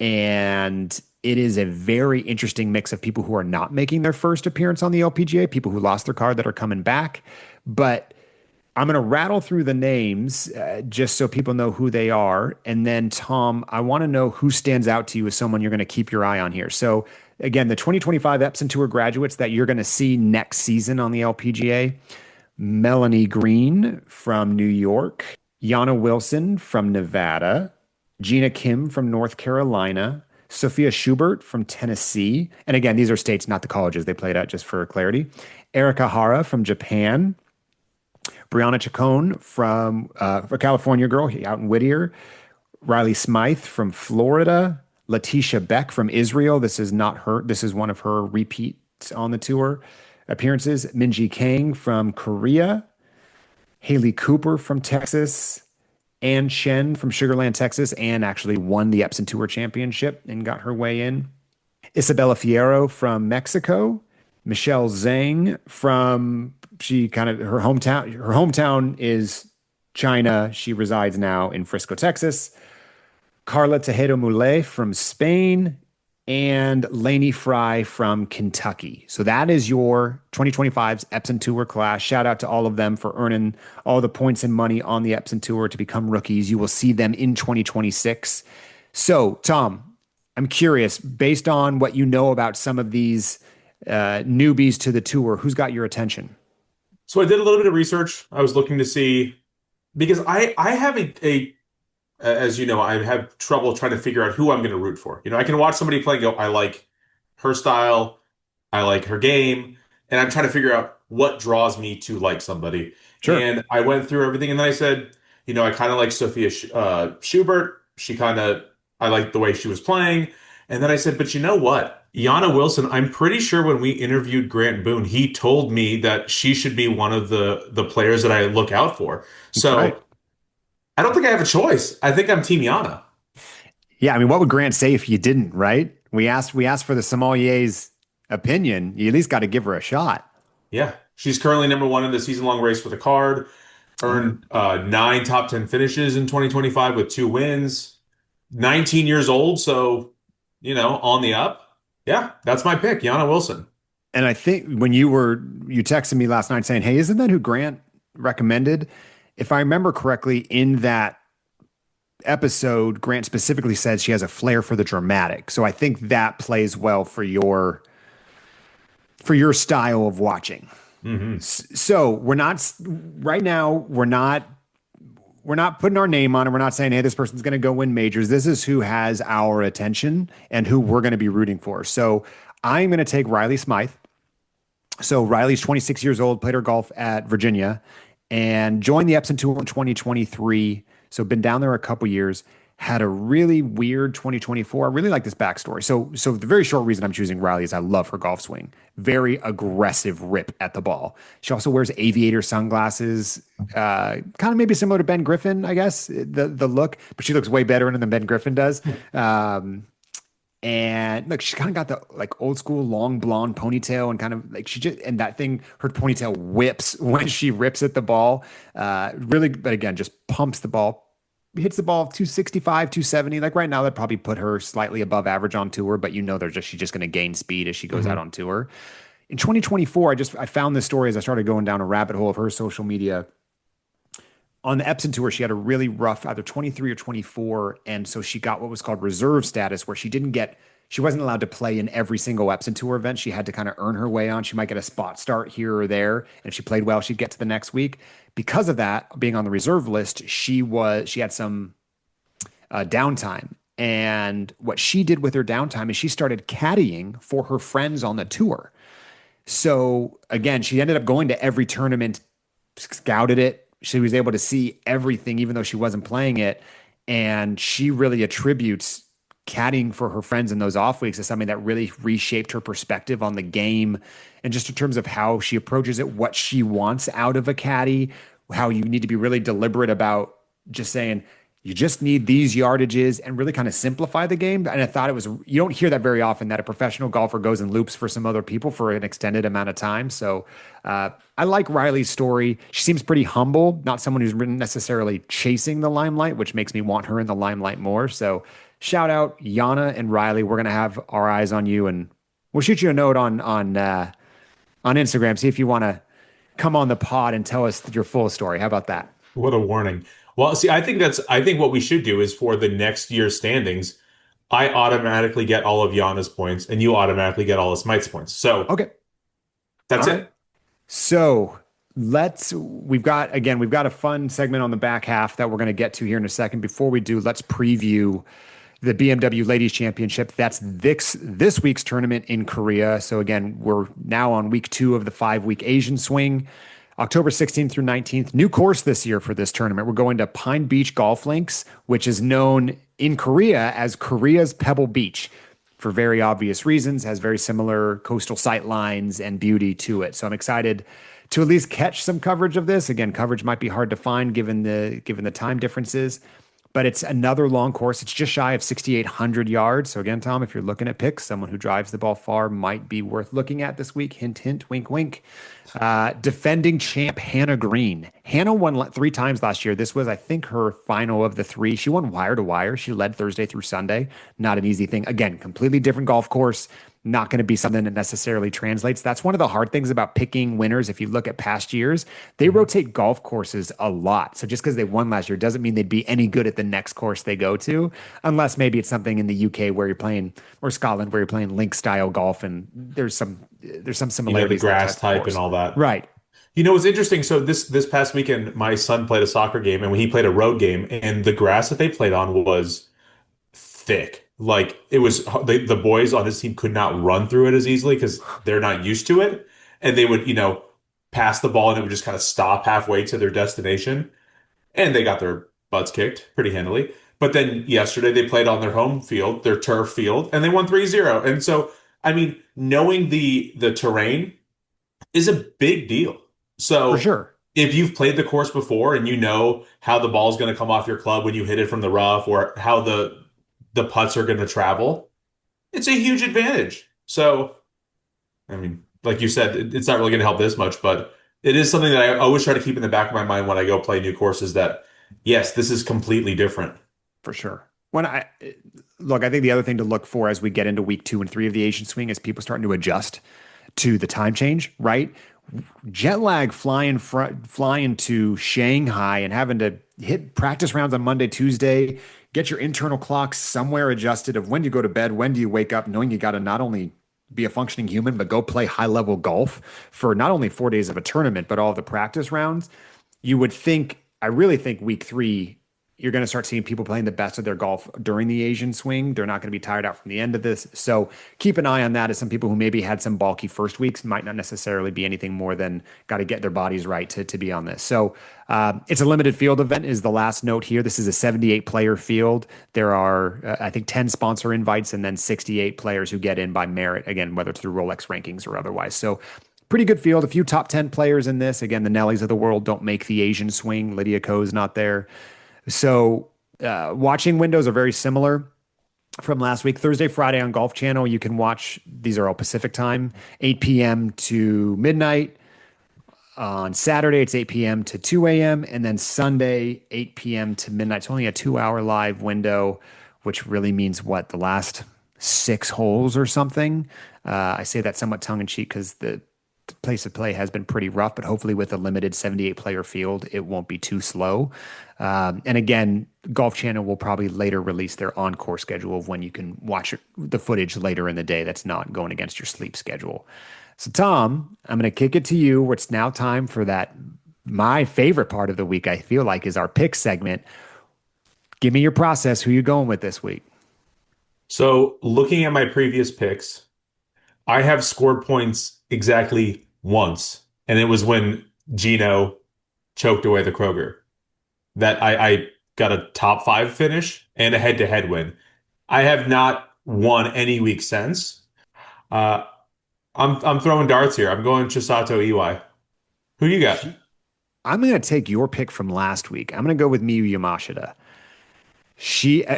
and it is a very interesting mix of people who are not making their first appearance on the LPGA, people who lost their card that are coming back. But I'm going to rattle through the names just so people know who they are. And then, Tom, I want to know who stands out to you as someone you're going to keep your eye on here. So, again, the 2025 Epson Tour graduates that you're going to see next season on the LPGA: Melanie Green from New York, Yana Wilson from Nevada, Gina Kim from North Carolina, Sophia Schubert from Tennessee. And again, these are states, not the colleges they played at, just for clarity. Erica Hara from Japan, Brianna Chacon from a California girl out in Whittier, Riley Smythe from Florida, Letitia Beck from Israel. This is not her. This is one of her repeats on the tour appearances. Minji Kang from Korea, Haley Cooper from Texas, Ann Chen from Sugar Land, Texas. Ann actually won the Epson Tour Championship and got her way in. Isabella Fierro from Mexico, Michelle Zhang from she kind of her hometown. Her hometown is China. She resides now in Frisco, Texas. Carla Tejedo Mule from Spain, and Lainey Fry from Kentucky. So that is your 2025's Epson Tour class. Shout out to all of them for earning all the points and money on the Epson Tour to become rookies. You will see them in 2026. So, Tom, I'm curious, based on what you know about some of these newbies to the tour, who's got your attention? So I did a little bit of research. I was looking to see because I have as you know, I have trouble trying to figure out who I'm going to root for. You know, I can watch somebody play and go, I like her style, I like her game, and I'm trying to figure out what draws me to like somebody. Sure. And I went through everything, and then I said, you know, I kind of like Sophia Schubert. I liked the way she was playing. And then I said, but you know what? Yana Wilson, I'm pretty sure when we interviewed Grant Boone, he told me that she should be one of the players that I look out for. That's right. So I don't think I have a choice. I think I'm Team Yana. Yeah, I mean, what would Grant say if you didn't, right? We asked for the sommelier's opinion. You at least got to give her a shot. Yeah. She's currently number one in the season-long race for the card. Oh. Earned nine top 10 finishes in 2025 with two wins. 19 years old, so, you know, on the up. Yeah, that's my pick, Yana Wilson. And I think when you texted me last night saying, "Hey, isn't that who Grant recommended?" If I remember correctly, in that episode, Grant specifically said she has a flair for the dramatic. So I think that plays well for your style of watching. Hmm. So we're not right now. We're not putting our name on it. We're not saying, "Hey, this person's going to go win majors." This is who has our attention and who we're going to be rooting for. So I'm going to take Riley Smythe. So Riley's 26 years old, played her golf at Virginia, and joined the Epson Tour in 2023. So been down there a couple years. Had a really weird 2024. I really like this backstory. So the very short reason I'm choosing Riley is I love her golf swing. Very aggressive rip at the ball. She also wears aviator sunglasses, kind of maybe similar to Ben Griffin, I guess, the look, but she looks way better in it than Ben Griffin does. And look, she kind of got the like old school long blonde ponytail and kind of like she just, and that thing, her ponytail whips when she rips at the ball. Really, but again, just pumps the ball, hits the ball 265, 270. Like right now, that'd probably put her slightly above average on tour, but she's just going to gain speed as she goes out Mhm. on tour. In 2024, I found this story as I started going down a rabbit hole of her social media. On the Epson tour, she had a really rough either 23 or 24. And so she got what was called reserve status, where she wasn't allowed to play in every single Epson tour event. She had to kind of earn her way on. She might get a spot start here or there. And if she played well, she'd get to the next week. Because of that, being on the reserve list, she had some downtime. And what she did with her downtime is she started caddying for her friends on the tour. So again, she ended up going to every tournament, scouted it. She was able to see everything, even though she wasn't playing it. And she really attributes caddying for her friends in those off weeks as something that really reshaped her perspective on the game and just in terms of how she approaches it, what she wants out of a caddy, how you need to be really deliberate about just saying, you just need these yardages and really kind of simplify the game. And I thought you don't hear that very often that a professional golfer goes and loops for some other people for an extended amount of time. So I like Riley's story. She seems pretty humble, not someone who's necessarily chasing the limelight, which makes me want her in the limelight more. So shout out Yana and Riley. We're going to have our eyes on you and we'll shoot you a note on Instagram. See if you want to come on the pod and tell us your full story. How about that? What a warning. Well, see, I think what we should do is for the next year's standings, I automatically get all of Yana's points and you automatically get all of Smite's points. So Okay. that's All right. it. So we've got a fun segment on the back half that we're going to get to here in a second. Before we do, let's preview the BMW Ladies Championship. That's this week's tournament in Korea. So again, we're now on week 2 of the 5-week Asian swing. October 16th through 19th. New course this year for this tournament. We're going to Pine Beach Golf Links, which is known in Korea as Korea's Pebble Beach for very obvious reasons, has very similar coastal sight lines and beauty to it. So I'm excited to at least catch some coverage of this. Again, coverage might be hard to find given the time differences, but it's another long course. It's just shy of 6,800 yards. So again, Tom, if you're looking at picks, someone who drives the ball far might be worth looking at this week. Hint, hint, wink, wink. Defending champ Hannah Green. Hannah won 3 times last year. This was, I think, her final of the 3. She won wire to wire. She led Thursday through Sunday. Not an easy thing. Again, completely different golf course. Not going to be something that necessarily translates. That's one of the hard things about picking winners. If you look at past years, they rotate golf courses a lot. So just because they won last year doesn't mean they'd be any good at the next course they go to, unless maybe it's something in the UK where you're playing, or Scotland where you're playing link style golf, and there's some The similarities in that grass type of type and course. all that. Right. What's interesting? So this past weekend, my son played a soccer game and he played a road game, and the grass that they played on was thick. Like it was the boys on his team could not run through it as easily because they're not used to it, and they would pass the ball and it would just kind of stop halfway to their destination, and they got their butts kicked pretty handily. But then yesterday they played on their home field, their turf field, and they won 3-0. And so, I mean, knowing the terrain is a big deal. For So sure. if you've played the course before and you know how the ball's going to come off your club when you hit it from the rough or how the putts are going to travel, it's a huge advantage. So, I mean, like you said, it's not really going to help this much, but it is something that I always try to keep in the back of my mind when I go play new courses that, yes, this is completely different. For sure. When I look, I think the other thing to look for as we get into week 2 and 3 of the Asian swing is people starting to adjust to the time change, right? Jet lag flying to Shanghai and having to hit practice rounds on Monday, Tuesday, get your internal clock somewhere adjusted of when do you go to bed, when do you wake up, knowing you got to not only be a functioning human, but go play high level golf for not only 4 days of a tournament, but all the practice rounds. I really think week 3 you're going to start seeing people playing the best of their golf during the Asian swing. They're not going to be tired out from the end of this. So keep an eye on that as some people who maybe had some bulky first weeks might not necessarily be anything more than got to get their bodies right to be on this. So it's a limited field event is the last note here. This is a 78 player field. There are, I think, 10 sponsor invites and then 68 players who get in by merit, again, whether it's through Rolex rankings or otherwise. So pretty good field. A few top 10 players in this. Again, the Nellies of the world don't make the Asian swing. Lydia Ko's not there. So watching windows are very similar from last week. Thursday, Friday on Golf Channel, you can watch. These are all Pacific time, 8 p.m. to midnight. On Saturday, it's 8 p.m. to 2 a.m. And then Sunday, 8 p.m. to midnight. It's only a 2 hour live window, which really means what? The last 6 holes or something. I say that somewhat tongue in cheek because the place of play has been pretty rough, but hopefully with a limited 78 player field, it won't be too slow. And again, Golf Channel will probably later release their encore schedule of when you can watch the footage later in the day that's not going against your sleep schedule. So, Tom, I'm going to kick it to you. Where it's now time for that. My favorite part of the week, I feel like, is our pick segment. Give me your process. Who you going with this week? So looking at my previous picks, I have scored points exactly once, and it was when Jeeno choked away the Kroger. That I got a top five finish and a head-to-head win. I have not won any week since. Uh, I'm throwing darts here. I'm going Chisato Iwai. Who you got? I'm going to take your pick from last week. I'm going to go with Miyu Yamashita.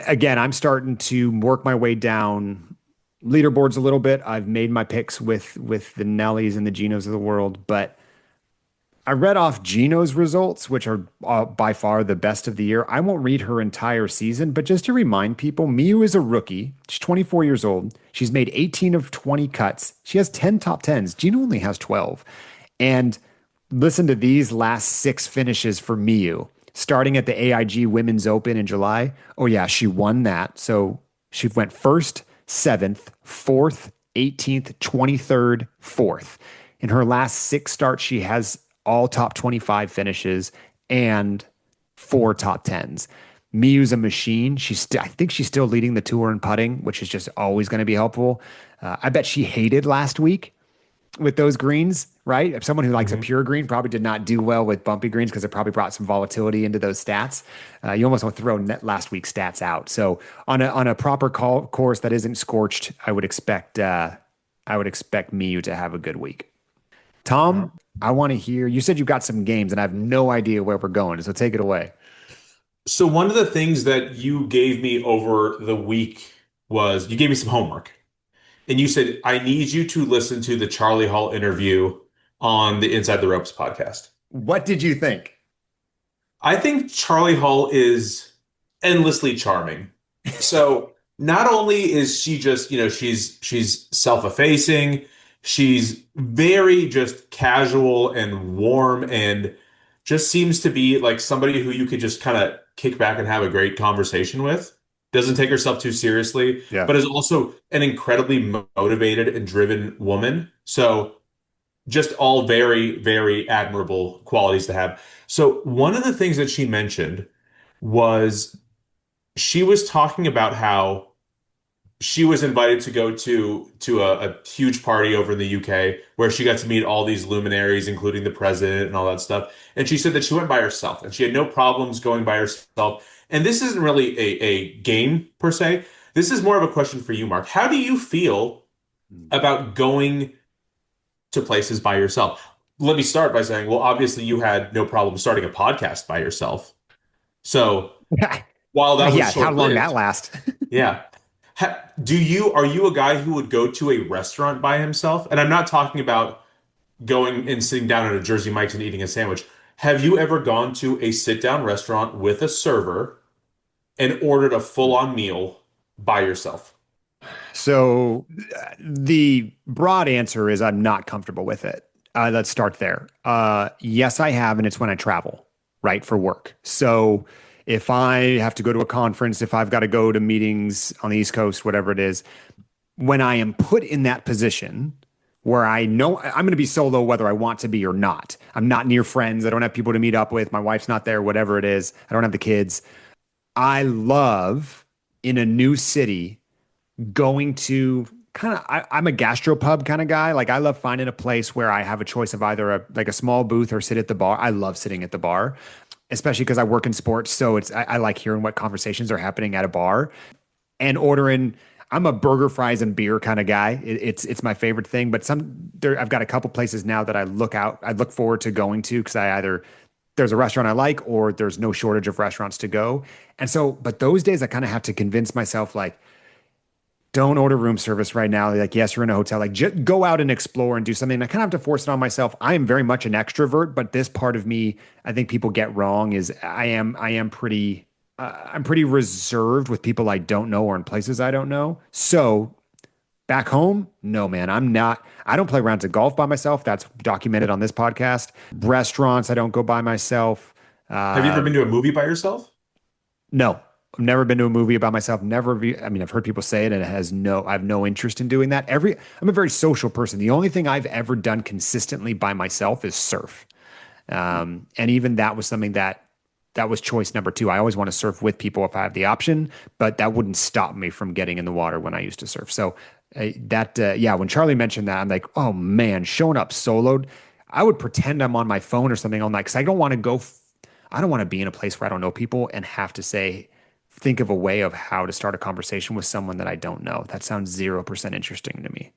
Again, I'm starting to work my way down leaderboards a little bit. I've made my picks with the Nellies and the Genos of the world, but I read off Geno's results, which are by far the best of the year. I won't read her entire season, but just to remind people, Miyu is a rookie. She's 24 years old. She's made 18 of 20 cuts. She has 10 top 10s. Jeeno only has 12. And listen to these last 6 finishes for Miyu. Starting at the AIG Women's Open in July. Oh, yeah, she won that. So she went first, 7th, 4th, 18th, 23rd, 4th. In her last 6 starts, she has all top 25 finishes and 4 top 10s. Miyu's a machine. I think she's still leading the tour in putting, which is just always going to be helpful. I bet she hated last week with those greens, right? If someone who likes a pure green probably did not do well with bumpy greens because it probably brought some volatility into those stats. You almost want to throw last week's stats out. So on a proper course that isn't scorched, I would expect Miyu to have a good week. Tom, I want to hear. You said you got some games, and I have no idea where we're going. So take it away. So one of the things that you gave me over the week was you gave me some homework. And you said, I need you to listen to the Charley Hull interview on the Inside the Ropes podcast. What did you think? I think Charley Hull is endlessly charming. So not only is she just, she's self-effacing, she's very just casual and warm and just seems to be like somebody who you could just kind of kick back and have a great conversation with. Doesn't take herself too seriously, Yeah. but is also an incredibly motivated and driven woman. So just all very, very admirable qualities to have. So one of the things that she mentioned was she was talking about how she was invited to go to a huge party over in the UK where she got to meet all these luminaries, including the president and all that stuff. And she said that she went by herself and she had no problems going by herself. And this isn't really a game per se. This is more of a question for you, Marc. How do you feel about going to places by yourself? Let me start by saying, well, obviously you had no problem starting a podcast by yourself. So while that was Yeah, how long that short-lived, last? yeah. Are you a guy who would go to a restaurant by himself? And I'm not talking about going and sitting down at a Jersey Mike's and eating a sandwich. Have you ever gone to a sit-down restaurant with a server and ordered a full-on meal by yourself? So the broad answer is I'm not comfortable with it. Let's start there. Yes, I have, and it's when I travel, right, for work. So if I have to go to a conference, if I've got to go to meetings on the East Coast, whatever it is, when I am put in that position where I know I'm going to be solo, whether I want to be or not, I'm not near friends. I don't have people to meet up with. My wife's not there, whatever it is. I don't have the kids. I love in a new city going to I'm a gastropub kind of guy. Like I love finding a place where I have a choice of either a small booth or sit at the bar. I love sitting at the bar, especially because I work in sports. So I like hearing what conversations are happening at a bar and ordering. I'm a burger, fries, and beer kind of guy. It's my favorite thing. But I've got a couple places now that I look forward to going to because I either there's a restaurant I like or there's no shortage of restaurants to go. And so, but those days I kind of have to convince myself like, don't order room service right now. Like, yes, you're in a hotel. Like, just go out and explore and do something. I kind of have to force it on myself. I am very much an extrovert, but this part of me, I think people get wrong. Is I'm pretty reserved with people I don't know or in places I don't know. So back home, no, man, I'm not. I don't play rounds of golf by myself. That's documented on this podcast. Restaurants, I don't go by myself. Have you ever Uh, been to a movie by yourself? no, I've never been to a movie about myself. I mean, I've heard people say it and I have no interest in doing that. I'm a very social person. The only thing I've ever done consistently by myself is surf. And even that was something that was choice number two. I always want to surf with people if I have the option, but that wouldn't stop me from getting in the water when I used to surf. So yeah, when Charlie mentioned that, I'm like, oh man, showing up soloed. I would pretend I'm on my phone or something all night because I don't want to I don't want to be in a place where I don't know people and have to think of a way of how to start a conversation with someone that I don't know. That sounds 0% interesting to me.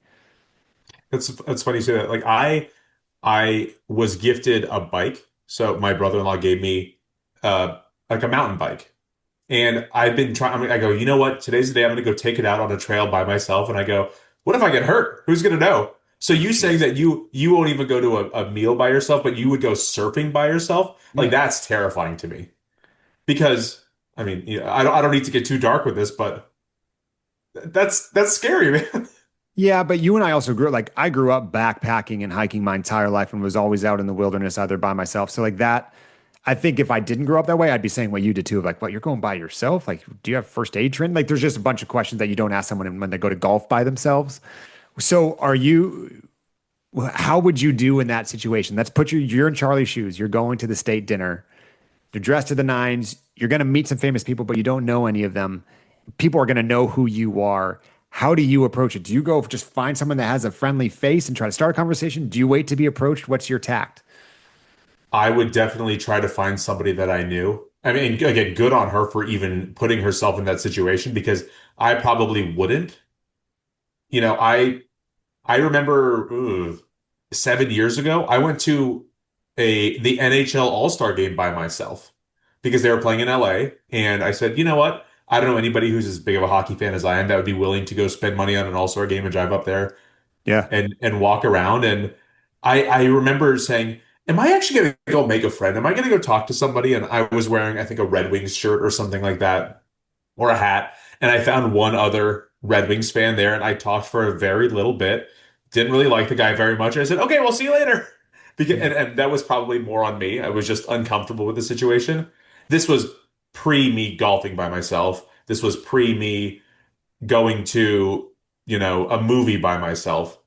That's funny you say that. Like I was gifted a bike. So my brother-in-law gave me like a mountain bike. And I've been trying, I go, you know what? Today's the day I'm going to go take it out on a trail by myself. And I go, what if I get hurt? Who's going to know? So you saying Jeez. that you won't even go to a meal by yourself, but you would go surfing by yourself? Like Yeah. that's terrifying to me. Because I mean, I don't need to get too dark with this, but that's scary, man. Yeah, but you and I also I grew up backpacking and hiking my entire life and was always out in the wilderness either by myself. So like that, I think if I didn't grow up that way, I'd be saying what you did too, of like, what, you're going by yourself? Like, do you have first aid training? Like there's just a bunch of questions that you don't ask someone when they go to golf by themselves. So how would you do in that situation? You're in Charlie's shoes. You're going to the state dinner. You're dressed to the nines. You're going to meet some famous people, but you don't know any of them. People are going to know who you are. How do you approach it? Do you go just find someone that has a friendly face and try to start a conversation? Do you wait to be approached? What's your tact? I would definitely try to find somebody that I knew. I mean, again, good on her for even putting herself in that situation because I probably wouldn't. You know, I remember 7 years ago, I went to the NHL All-Star game by myself because they were playing in LA, and I said, you know what? I don't know anybody who's as big of a hockey fan as I am that would be willing to go spend money on an All-Star game and drive up there Yeah. and walk around. And I remember saying, "Am I actually going to go make a friend? Am I going to go talk to somebody?" And I was wearing, I think, a Red Wings shirt or something like that, or a hat. And I found one other Red Wings fan there, and I talked for a very little bit. Didn't really like the guy very much. I said, "Okay, we'll see you later." Because, and that was probably more on me. I was just uncomfortable with the situation. This was pre me golfing by myself. This was pre me going to, a movie by myself.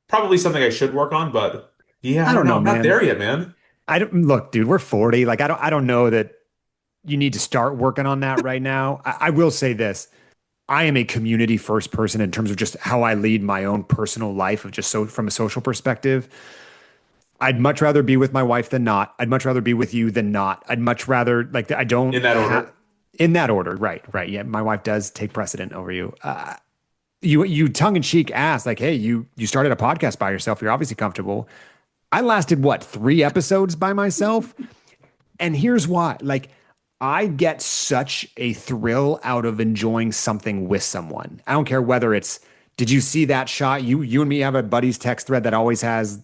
Probably something I should work on, but yeah, I I don't don't know. know, I'm not man. there yet, man. I don't look, dude, we're 40. Like I don't know that you need to start working on that right now. I will say this. I am a community first person in terms of just how I lead my own personal life of just so from a social perspective. I'd much rather be with my wife than not. I'd much rather be with you than not. I'd much rather like I In don't that have order. in that order. Right, right. Yeah, my wife does take precedent over you. You tongue in cheek asked like, "Hey, you started a podcast by yourself. You're obviously comfortable." I lasted what, 3 episodes by myself? And here's why. Like, I get such a thrill out of enjoying something with someone. I don't care whether did you see that shot? You and me have a buddies text thread that always has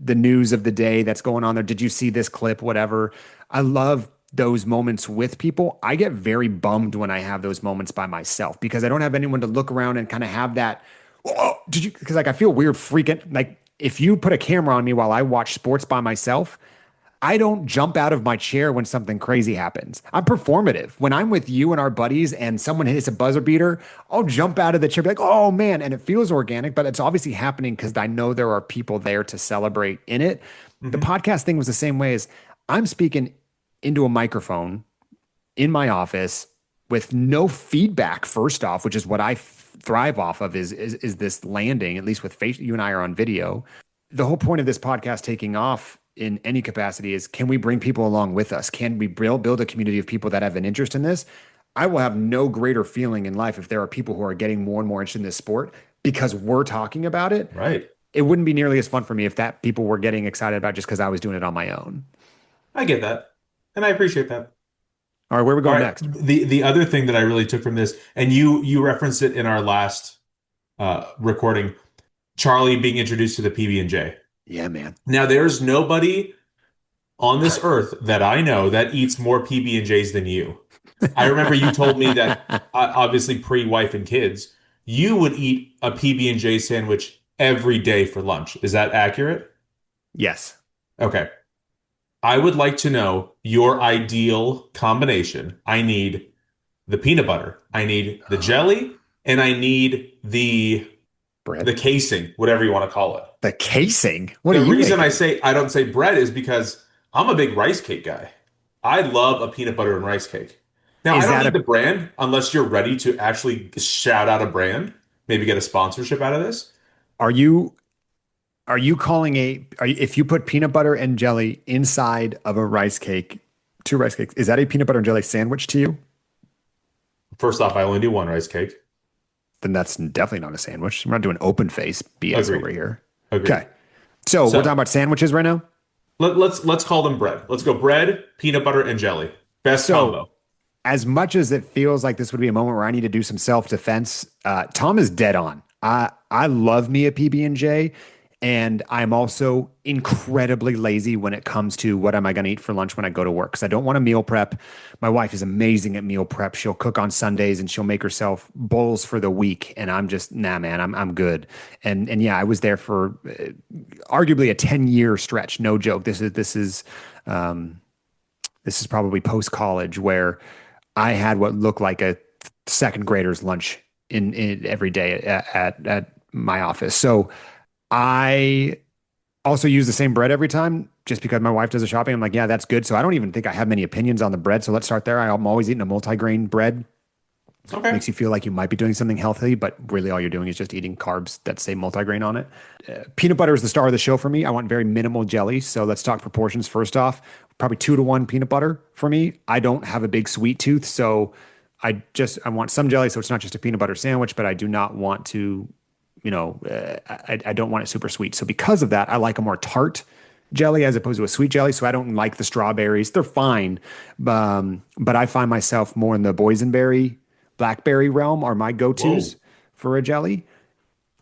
the news of the day that's going on there. Did you see this clip? Whatever. I love those moments with people. I get very bummed when I have those moments by myself because I don't have anyone to look around and kind of have that. Oh, did you? Because like I feel weird freaking like if you put a camera on me while I watch sports by myself, I don't jump out of my chair when something crazy happens. I'm performative. When I'm with you and our buddies and someone hits a buzzer beater, I'll jump out of the chair, be like, oh man. And it feels organic, but it's obviously happening because I know there are people there to celebrate in it. The Hmm. podcast thing was the same way as I'm speaking into a microphone in my office. with no feedback, first off, which is what I thrive off of, is this landing, at least with face, you and I are on video. The whole point of this podcast taking off in any capacity is, can we bring people along with us? Can we build a community of people that have an interest in this? I will have no greater feeling in life if there are people who are getting more and more interested in this sport because we're talking about it. Right. It wouldn't be nearly as fun for me if that people were getting excited about just because I was doing it on my own. I get that. And I appreciate that. All right, where are we All going right. next? The other thing that I really took from this, and you referenced it in our last recording, Charlie being introduced to the PB&J. Yeah, man. Now, there's nobody on this earth that I know that eats more PB&Js than you. I remember you told me that obviously pre-wife and kids, you would eat a PB&J sandwich every day for lunch. Is that accurate? Yes. Okay. I would like to know your ideal combination. I need the peanut butter, I need the jelly, and I need the Bread. casing, whatever you want to call it. The casing? What are The you reason making? I don't say bread is because I'm a big rice cake guy. I love a peanut butter and rice cake. Now, I Is don't that need a the brand unless you're ready to actually shout out a brand, maybe get a sponsorship out of this. are you are you calling if you put peanut butter and jelly inside of a rice cake, two rice cakes, is that a peanut butter and jelly sandwich to you? First off, I only do one rice cake. Then that's definitely not a sandwich. We're not doing open face BS over Agreed. here. Okay. Agreed. So we're talking So about sandwiches right now. let's call them bread. Let's go bread, peanut butter, and jelly. Best So combo. as much as it feels like this would be a moment where I need to do some self-defense, Tom is dead on. I love me a PB&J, and I'm also incredibly lazy when it comes to what am I going to eat for lunch when I go to work, because I don't want to meal prep. My wife is amazing at meal prep. She'll cook on Sundays and she'll make herself bowls for the week, and I'm just nah, man. I'm good. And yeah, I was there for arguably a 10-year stretch. No joke. This is probably post college where I had what looked like a second grader's lunch in every day at my office. So I also use the same bread every time just because my wife does the shopping. I'm like, yeah, that's good. So I don't even think I have many opinions on the bread. So let's start there. I'm always eating a multigrain bread. Okay. Makes you feel like you might be doing something healthy, but really all you're doing is just eating carbs that say multigrain on it. Peanut butter is the star of the show for me. I want very minimal jelly. So let's talk proportions first off. Probably 2-to-1 peanut butter for me. I don't have a big sweet tooth, so I want some jelly, so it's not just a peanut butter sandwich, but I do not want to, I don't want it super sweet. So because of that, I like a more tart jelly as opposed to a sweet jelly. So I don't like the strawberries. They're fine, but I find myself more in the boysenberry, blackberry realm are my go-tos Whoa. for a jelly.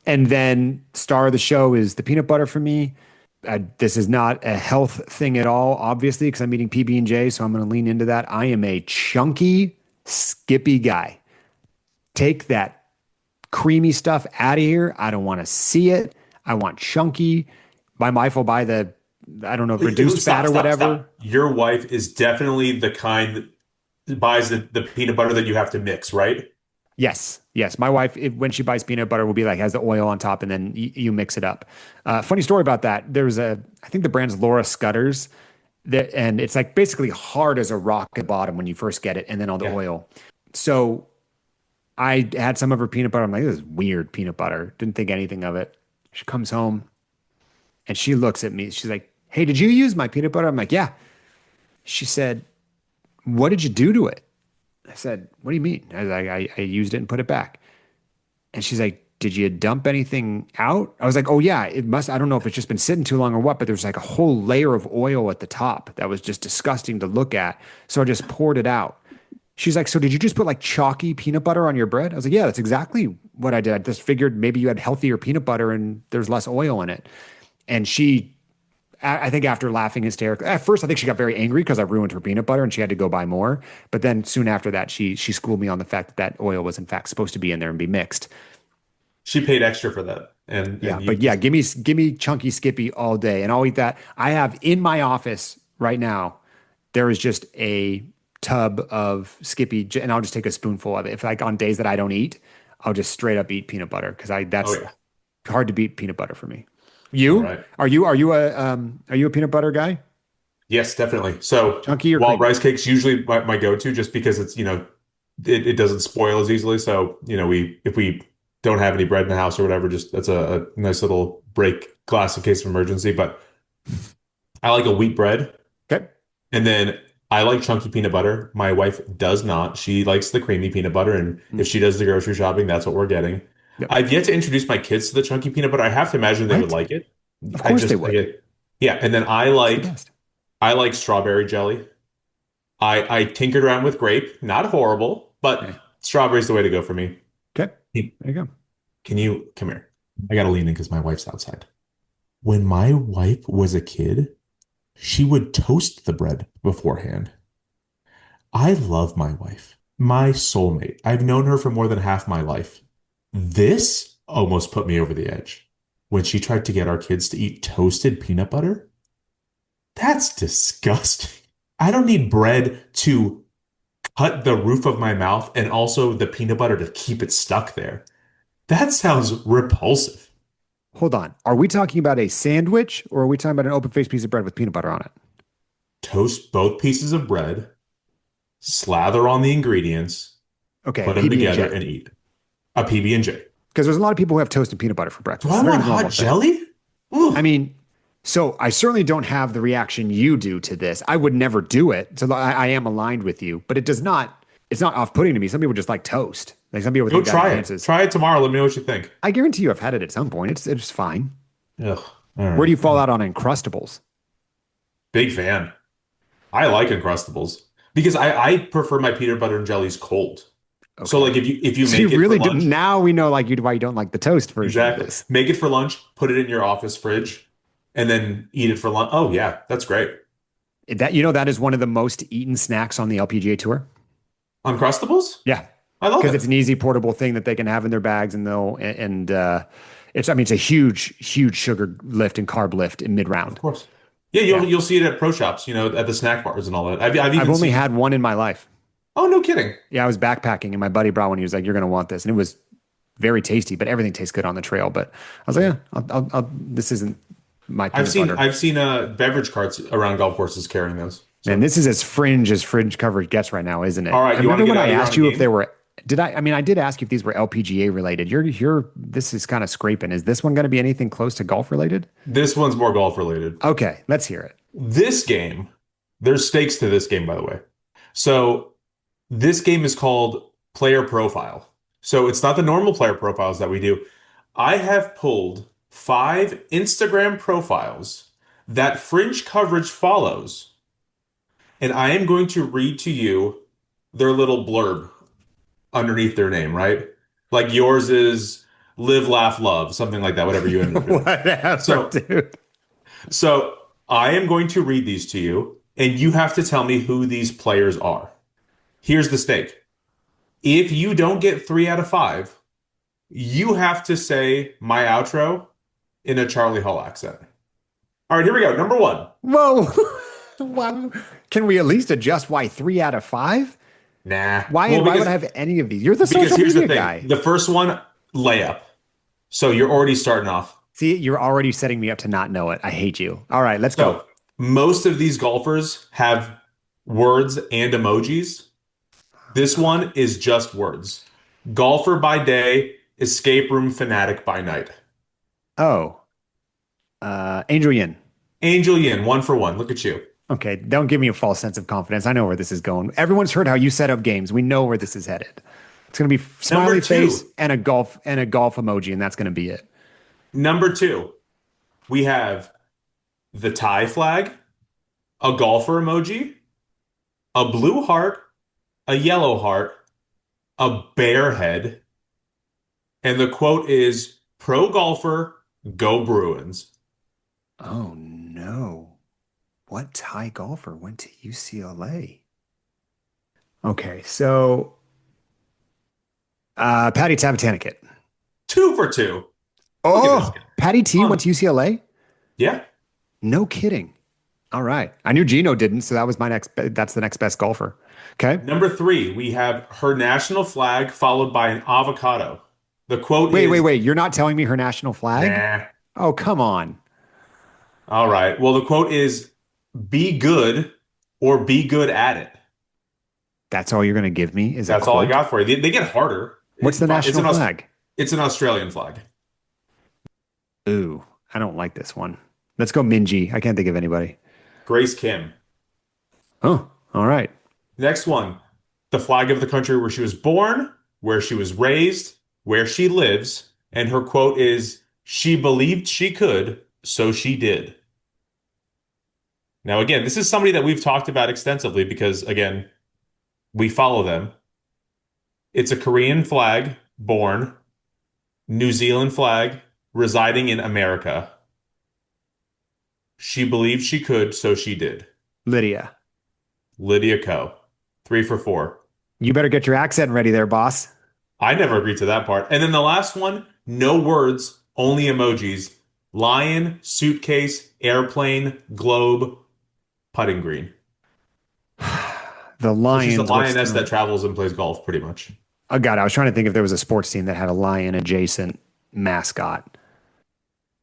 And then star of the show is the peanut butter for me. This is not a health thing at all, obviously, because I'm eating PB&J, so I'm going to lean into that. I am a chunky, skippy guy. Take that creamy stuff out of here. I don't want to see it. I want chunky. My wife will buy I don't know, reduced fat Stop, or stop, whatever. stop. Your wife is definitely the kind that buys the peanut butter that you have to mix, right? Yes, yes. My wife, when she buys peanut butter, will be like has the oil on top, and then you mix it up. Funny story about that. I think the brand's Laura Scudder's, and it's like basically hard as a rock at the bottom when you first get it, and then all the Yeah. oil. So I had some of her peanut butter. I'm like, this is weird peanut butter. Didn't think anything of it. She comes home and she looks at me. She's like, "Hey, did you use my peanut butter?" I'm like, "Yeah." She said, "What did you do to it?" I said, "What do you mean?" I was like, I used it and put it back. And she's like, "Did you dump anything out?" I was like, "Oh yeah, it must. I don't know if it's just been sitting too long or what, but there's like a whole layer of oil at the top that was just disgusting to look at. So I just poured it out." She's like, "So did you just put like chalky peanut butter on your bread?" I was like, "Yeah, that's exactly what I did. I just figured maybe you had healthier peanut butter and there's less oil in it." And I think after laughing hysterically, at first I think she got very angry because I ruined her peanut butter and she had to go buy more. But then soon after that, she schooled me on the fact that that oil was in fact supposed to be in there and be mixed. She paid extra for that. Yeah, And you but yeah, just give me chunky Skippy all day, and I'll eat that. I have in my office right now. There is just a tub of Skippy, and I'll just take a spoonful of it. If like on days that I don't eat, I'll just straight up eat peanut butter because I oh that's yeah. hard to beat peanut butter for me. All You right. are you a peanut butter guy? Yes, definitely. So Chunky or while creamy? rice cake's usually my go-to just because it's, it doesn't spoil as easily. So, we if we don't have any bread in the house or whatever, just that's a nice little break glass in case of emergency. But I like a wheat bread, Okay. and then I like chunky peanut butter. My wife does not. She likes the creamy peanut butter, and if Mm. she does the grocery shopping, that's what we're getting. Yep. I've yet to introduce my kids to the chunky peanut butter. I have to imagine they would What? like it. Of I course they just I would. get Yeah, and then It's the best. I like strawberry jelly. I tinkered around with grape, not horrible, but Okay. strawberry's the way to go for me. Okay. Can There you go. you come here? I gotta lean in because my wife's outside. When my wife was a kid, she would toast the bread beforehand. I love my wife, my soulmate. I've known her for more than half my life. This almost put me over the edge when she tried to get our kids to eat toasted peanut butter. That's disgusting. I don't need bread to cut the roof of my mouth and also the peanut butter to keep it stuck there. That sounds repulsive. Hold on. Are we talking about a sandwich or are we talking about an open faced piece of bread with peanut butter on it? Toast both pieces of bread, slather on the ingredients, Okay, put them PB and together J. and eat. A PB&J. Because there's a lot of people who have toast and peanut butter for Do breakfast. I It's a very want hot normal thing. jelly? I Ooh. mean, so I certainly don't have the reaction you do to this. I would never do it. So I am aligned with you, but it's not off-putting to me. Some people just like toast. Like some people would Go think that try it. enhances. Try it tomorrow. Let me know what you think. I guarantee you I've had it at some point. It's fine. Ugh. All Where do right. you fall out on Uncrustables? Big fan. I like Uncrustables because I prefer my peanut butter and jellies cold. So Okay. like if you So you make it for really do lunch, now we know like you why you don't like the toast version of exactly. this. Make it for lunch, put it in your office fridge, and then eat it for lunch. Oh yeah, that's great. That that is one of the most eaten snacks on the LPGA tour. Uncrustables? Yeah. I love Because it. it's an easy portable thing that they can have in their bags and it's I mean it's a huge sugar lift and carb lift in mid Of round. course. Yeah, Yeah. you'll see it at pro shops, at the snack bars and all that. I've I've even only seen. had one in my life. Oh, no kidding. Yeah, I was backpacking and my buddy brought one. He was like, "You're gonna want this," and it was very tasty. But everything tastes good on the trail. But I was like, Yeah. "Yeah, this isn't my peanut butter." I've seen beverage carts around golf courses carrying those. Man, So, this is as as fringe coverage gets right now, isn't it? all I right, you want remember to get when I out of here on asked a you if they game? were. Did I? I mean, I did ask you if these were LPGA related. This is kind of scraping. Is this one going to be anything close to golf related? This one's more golf related. Okay, let's hear it. This game, there's stakes to this game, by the way. So this game is called Player Profile. So it's not the normal player profiles that we do. I have pulled 5 Instagram profiles that Fringe Coverage follows, and I am going to read to you their little blurb underneath their name, right? Like yours is Live, Laugh, Love, something like that, whatever you ended up doing. Whatever, So, dude. so I am going to read these to you, and you have to tell me who these players are. Here's the stake. If you don't get 3 out of 5, you have to say my outro in a Charley Hull accent. All right, here we go. Number one. Whoa. Wow. Can we at least adjust why 3 out of 5? Nah. Why Well, why would I have any of these? You're the because social here's the media thing. guy. The first one, layup. So you're already starting off. See, you're already setting me up to not know it. I hate you. All right, let's go. So most of these golfers have words and emojis. This one is just words. Golfer by day, escape room fanatic by night. Oh, Angel Yin. Angel Yin, 1 for 1. Look at you. Okay, don't give me a false sense of confidence. I know where this is going. Everyone's heard how you set up games. We know where this is headed. It's going to be Number smiley face two. and a golf emoji, and that's going to be it. Number two, we have the tie flag, a golfer emoji, a blue heart, a yellow heart, a bear head, and the quote is pro golfer, go Bruins. Oh no. What Thai golfer went to UCLA? Okay, so Patty Tavatanakit. 2 for 2. Look at this Oh, guy. Patty T Huh. went to UCLA? Yeah. No kidding. All right. I knew Jeeno didn't, so that was that's the next best golfer. Okay. Number three, we have her national flag followed by an avocado. The quote is, Wait. You're not telling me her national flag? nah. Oh, come on. All right. Well, the quote is, be good or be good at it. That's all you're going to give me is a That's all I quote? got for you. They get harder. What's the national flag? It's an Australian flag. Ooh, I don't like this one. Let's go Minji. I can't think of anybody. Grace Kim. Oh, all right. Next one. The flag of the country where she was born, where she was raised, where she lives, and her quote is, "She believed she could, so she did." Now, again, this is somebody that we've talked about extensively because, again, we follow them. It's a Korean flag, born, New Zealand flag, residing in America. She believed she could, so she did. Lydia. Lydia Ko. 3 for 4. You better get your accent ready there, boss. I never agreed to that part. And then the last one, no words, only emojis. Lion, suitcase, airplane, globe, putting green. The So she's a Lions. lioness that travels and plays golf, pretty much. Oh, God. I was trying to think if there was a sports team that had a lion adjacent mascot.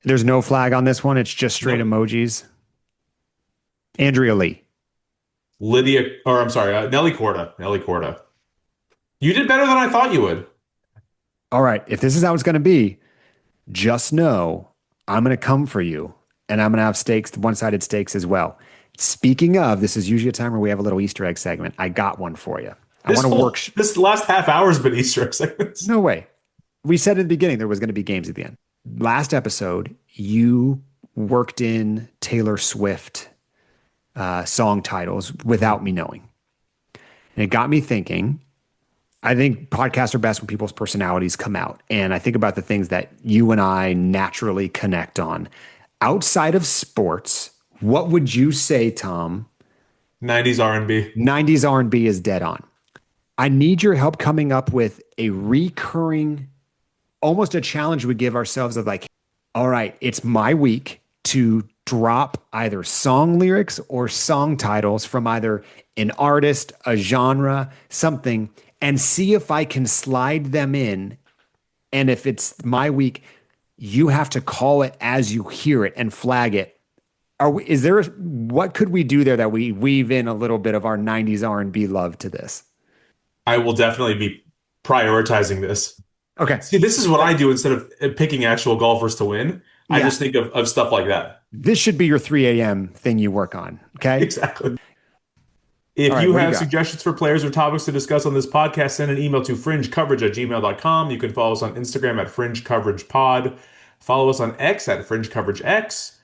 There's no flag on this one. It's just straight Nope. emojis. Andrea Lee. Nelly Korda. Nelly Korda. You did better than I thought you would. All right. If this is how it's going to be, just know I'm going to come for you and I'm going to have stakes, one-sided stakes as well. Speaking of, this is usually a time where we have a little Easter egg segment. I got one for you. I want to work. This last half hour has been Easter egg segments. No way. We said in the beginning there was going to be games at the end. Last episode, you worked in Taylor Swift song titles without me knowing. And it got me thinking. I think podcasts are best when people's personalities come out. And I think about the things that you and I naturally connect on. Outside of sports, what would you say, Tom? 90s R&B. 90s R&B is dead on. I need your help coming up with a recurring, almost a challenge we give ourselves of like, all right, it's my week to drop either song lyrics or song titles from either an artist, a genre, something, and see if I can slide them in. And if it's my week, you have to call it as you hear it and flag it. What could we do there that we weave in a little bit of our 90s R&B love to this? I will definitely be prioritizing this. Okay. See, this is what I do instead of picking actual golfers to win. I just think of stuff like that. This should be your 3 a.m. thing you work on. Okay. Exactly. If All right, you what do you have got? suggestions for players or topics to discuss on this podcast, send an email to fringecoverage@gmail.com. You can follow us on Instagram at fringecoveragePod. Follow us on X at fringeCoverageX.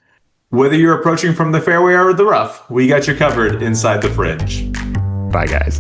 Whether you're approaching from the fairway or the rough, we got you covered inside the fringe. Bye, guys.